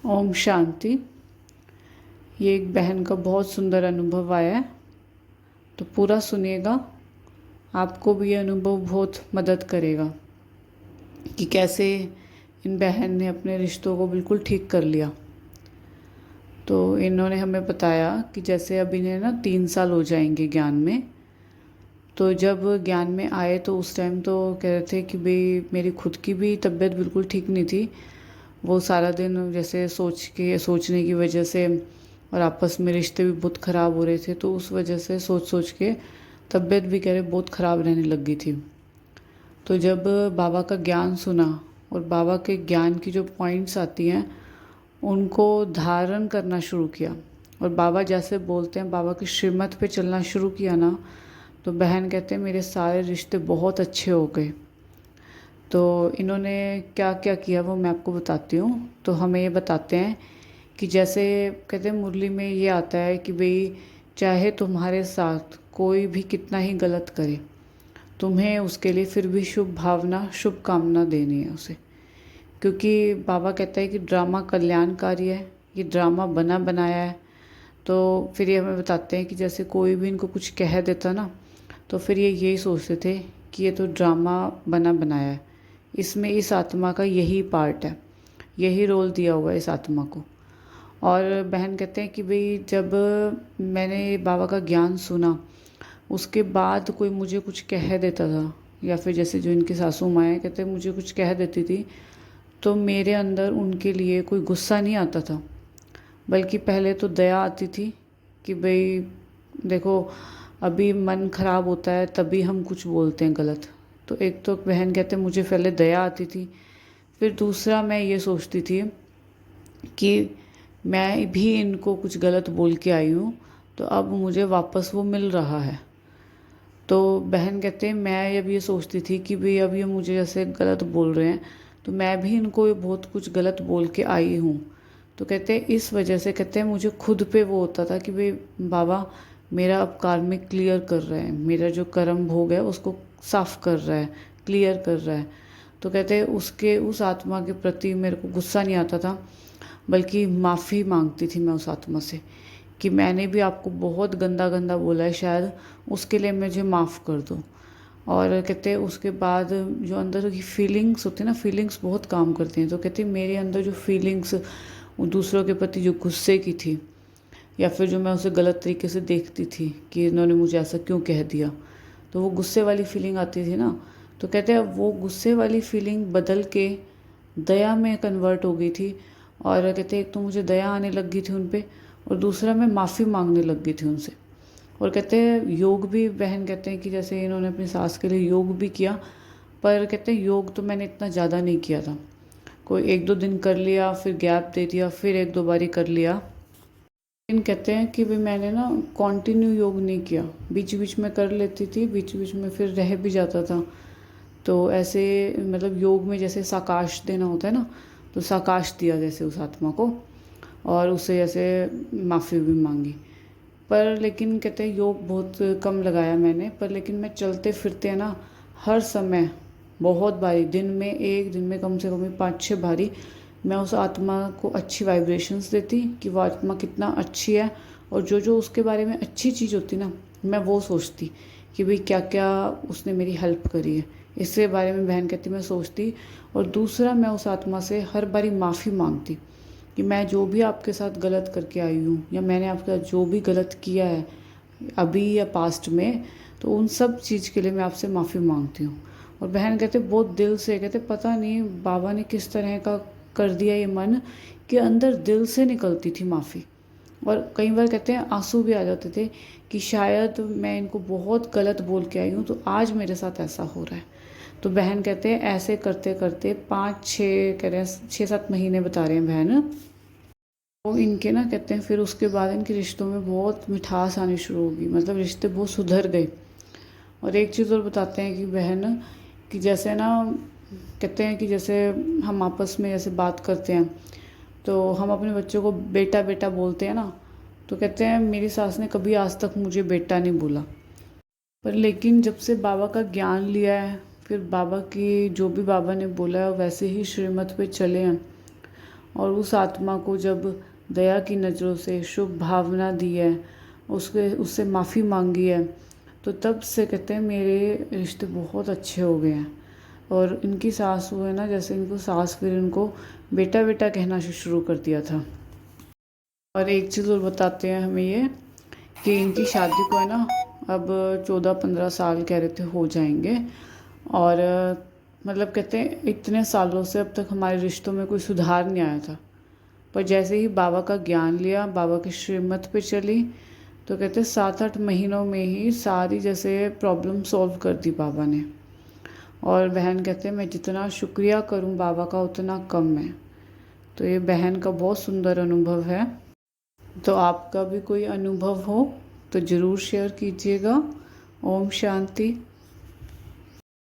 ओम शांति। ये एक बहन का बहुत सुंदर अनुभव आया है, तो पूरा सुनिएगा। आपको भी ये अनुभव बहुत मदद करेगा कि कैसे इन बहन ने अपने रिश्तों को बिल्कुल ठीक कर लिया। तो इन्होंने हमें बताया कि जैसे अब इन्हें ना 3 साल हो जाएंगे ज्ञान में। तो जब ज्ञान में आए तो उस टाइम तो कह रहे थे कि भाई मेरी खुद की भी तबीयत बिल्कुल ठीक नहीं थी। वो सारा दिन जैसे सोचने की वजह से और आपस में रिश्ते भी बहुत ख़राब हो रहे थे, तो उस वजह से सोच सोच के तबीयत भी कह रहे बहुत ख़राब रहने लग गई थी। तो जब बाबा का ज्ञान सुना और बाबा के ज्ञान की जो पॉइंट्स आती हैं उनको धारण करना शुरू किया और बाबा जैसे बोलते हैं बाबा की श्रीमत पे चलना शुरू किया ना, तो बहन कहते हैं मेरे सारे रिश्ते बहुत अच्छे हो गए। तो इन्होंने क्या क्या किया वो मैं आपको बताती हूँ। तो हमें ये बताते हैं कि जैसे कहते हैं मुरली में ये आता है कि भाई चाहे तुम्हारे साथ कोई भी कितना ही गलत करे, तुम्हें उसके लिए फिर भी शुभ भावना शुभ कामना देनी है उसे। क्योंकि बाबा कहता है कि ड्रामा कल्याणकारी है, ये ड्रामा बना बनाया है। तो फिर ये हमें बताते हैं कि जैसे कोई भी इनको कुछ कह देता ना, तो फिर ये यही सोचते थे कि ये तो ड्रामा बना बनाया है, इसमें इस आत्मा का यही पार्ट है, यही रोल दिया हुआ है इस आत्मा को। और बहन कहते हैं कि भाई जब मैंने बाबा का ज्ञान सुना उसके बाद कोई मुझे कुछ कह देता था, या फिर जैसे जो इनकी सासू माँ है कहते हैं मुझे कुछ कह देती थी, तो मेरे अंदर उनके लिए कोई गुस्सा नहीं आता था, बल्कि पहले तो दया आती थी कि भाई देखो अभी मन ख़राब होता है तभी हम कुछ बोलते हैं गलत। तो एक तो बहन कहते मुझे पहले दया आती थी, फिर दूसरा मैं ये सोचती थी कि मैं भी इनको कुछ गलत बोल के आई हूँ, तो अब मुझे वापस वो मिल रहा है। तो बहन कहते हैं मैं अब ये सोचती थी कि भाई अब ये मुझे जैसे गलत बोल रहे हैं, तो मैं भी इनको ये बहुत कुछ गलत बोल के आई हूँ। तो कहते हैं इस वजह से कहते हैं मुझे खुद पे वो होता था कि भाई बाबा मेरा अब कार्मिक क्लियर कर रहा है, मेरा जो कर्म भोग है उसको साफ कर रहा है, क्लियर कर रहा है। तो कहते हैं उसके उस आत्मा के प्रति मेरे को गुस्सा नहीं आता था, बल्कि माफ़ी मांगती थी मैं उस आत्मा से कि मैंने भी आपको बहुत गंदा गंदा बोला है शायद, उसके लिए मुझे माफ़ कर दो। और कहते हैं उसके बाद जो अंदर की फीलिंग्स होती है ना, फीलिंग्स बहुत काम करती हैं। तो कहते हैं मेरे अंदर जो फीलिंग्स दूसरों के प्रति जो गुस्से की थी, या फिर जो मैं उसे गलत तरीके से देखती थी कि इन्होंने मुझे ऐसा क्यों कह दिया, तो वो गुस्से वाली फीलिंग आती थी ना, तो कहते हैं वो गुस्से वाली फीलिंग बदल के दया में कन्वर्ट हो गई थी। और कहते हैं एक तो मुझे दया आने लग गई थी उन पे, और दूसरा मैं माफ़ी मांगने लग गई थी उनसे। और कहते हैं योग भी बहन कहते हैं कि जैसे इन्होंने अपनी सास के लिए योग भी किया, पर कहते हैं योग तो मैंने इतना ज़्यादा नहीं किया था, कोई 1-2 दिन कर लिया, फिर गैप दे दिया, फिर 1-2 बारी कर लिया। लेकिन कहते हैं कि भी मैंने ना कंटिन्यू योग नहीं किया, बीच बीच में कर लेती थी, बीच बीच में फिर रह भी जाता था। तो ऐसे मतलब योग में जैसे साकाश देना होता है ना, तो साकाश दिया जैसे उस आत्मा को, और उससे जैसे माफ़ी भी मांगी। पर लेकिन कहते हैं योग बहुत कम लगाया मैंने, पर लेकिन मैं चलते फिरते ना हर समय बहुत बारी, दिन में एक दिन में कम से कम 5-6 बारी मैं उस आत्मा को अच्छी वाइब्रेशंस देती कि वो आत्मा कितना अच्छी है, और जो जो उसके बारे में अच्छी चीज़ होती ना मैं वो सोचती कि भाई क्या क्या उसने मेरी हेल्प करी है, इसके बारे में बहन कहती मैं सोचती। और दूसरा मैं उस आत्मा से हर बारी माफ़ी मांगती कि मैं जो भी आपके साथ गलत करके आई हूँ, या मैंने आपके साथ जो भी गलत किया है अभी या पास्ट में, तो उन सब चीज़ के लिए मैं आपसे माफ़ी मांगती हूँ। और बहन कहते बहुत दिल से, कहते पता नहीं बाबा ने किस तरह का कर दिया ये मन कि अंदर दिल से निकलती थी माफ़ी। और कई बार कहते हैं आंसू भी आ जाते थे कि शायद मैं इनको बहुत गलत बोल के आई हूँ, तो आज मेरे साथ ऐसा हो रहा है। तो बहन कहते हैं ऐसे करते करते 5-6 कह रहे हैं 6-7 महीने बता रहे हैं बहन। तो इनके ना कहते हैं फिर उसके बाद इनके रिश्तों में बहुत मिठास आनी शुरू होगी, मतलब रिश्ते बहुत सुधर गए। और एक चीज़ और बताते हैं कि बहन कि जैसे ना कहते हैं कि जैसे हम आपस में जैसे बात करते हैं, तो हम अपने बच्चों को बेटा बेटा बोलते हैं ना, तो कहते हैं मेरी सास ने कभी आज तक मुझे बेटा नहीं बोला। पर लेकिन जब से बाबा का ज्ञान लिया है, फिर बाबा की जो भी बाबा ने बोला है वैसे ही श्रीमत पे चले हैं, और उस आत्मा को जब दया की नज़रों से शुभ भावना दी है, उससे माफ़ी मांगी है, तो तब से कहते हैं मेरे रिश्ते बहुत अच्छे हो गए हैं। और इनकी सास वो है ना, जैसे इनको सास फिर इनको बेटा बेटा कहना शुरू कर दिया था। और एक चीज़ और बताते हैं हमें ये, कि इनकी शादी को है ना अब 14-15 साल कह रहे थे हो जाएंगे। और मतलब कहते हैं इतने सालों से अब तक हमारे रिश्तों में कोई सुधार नहीं आया था, पर जैसे ही बाबा का ज्ञान लिया, बाबा के श्रीमत पे चली, तो कहते 7-8 महीनों में ही सारी जैसे प्रॉब्लम सॉल्व कर दी बाबा ने। और बहन कहते हैं मैं जितना शुक्रिया करूं बाबा का उतना कम है। तो ये बहन का बहुत सुंदर अनुभव है। तो आपका भी कोई अनुभव हो तो ज़रूर शेयर कीजिएगा। ओम शांति।